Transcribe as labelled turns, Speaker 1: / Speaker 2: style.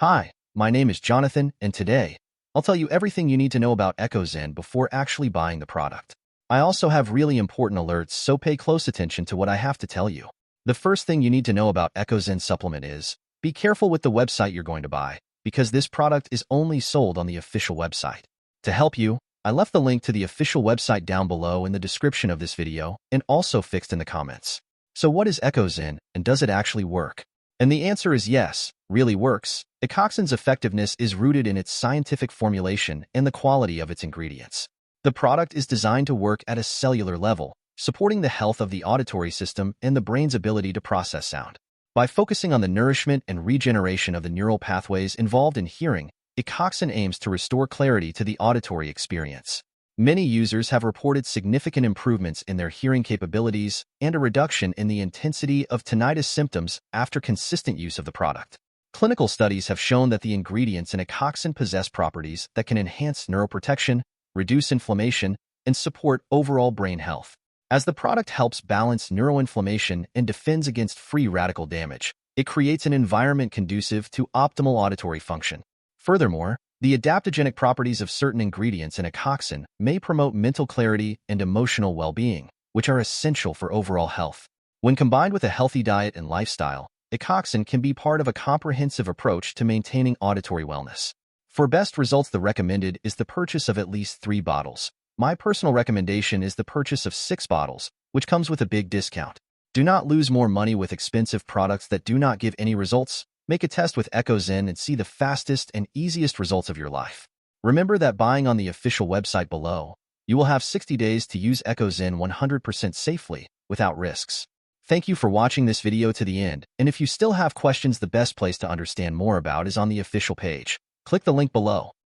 Speaker 1: Hi, my name is Jonathan, and today, I'll tell you everything you need to know about EchoXen before actually buying the product. I also have really important alerts, so pay close attention to what I have to tell you. The first thing you need to know about EchoXen supplement is, be careful with the website you're going to buy, because this product is only sold on the official website. To help you, I left the link to the official website down below in the description of this video and also fixed in the comments. So what is EchoXen, and does it actually work? And the answer is yes, really works. EchoXen's effectiveness is rooted in its scientific formulation and the quality of its ingredients. The product is designed to work at a cellular level, supporting the health of the auditory system and the brain's ability to process sound. By focusing on the nourishment and regeneration of the neural pathways involved in hearing, EchoXen aims to restore clarity to the auditory experience. Many users have reported significant improvements in their hearing capabilities and a reduction in the intensity of tinnitus symptoms after consistent use of the product. Clinical studies have shown that the ingredients in EchoXen possess properties that can enhance neuroprotection, reduce inflammation, and support overall brain health. As the product helps balance neuroinflammation and defends against free radical damage, it creates an environment conducive to optimal auditory function. Furthermore, the adaptogenic properties of certain ingredients in EchoXen may promote mental clarity and emotional well-being, which are essential for overall health. When combined with a healthy diet and lifestyle, EchoXen can be part of a comprehensive approach to maintaining auditory wellness. For best results, the recommended is the purchase of at least 3 bottles. My personal recommendation is the purchase of 6 bottles, which comes with a big discount. Do not lose more money with expensive products that do not give any results. Make a test with EchoXen and see the fastest and easiest results of your life. Remember that buying on the official website below, you will have 60 days to use EchoXen 100% safely, without risks. Thank you for watching this video to the end, and if you still have questions, the best place to understand more about is on the official page. Click the link below.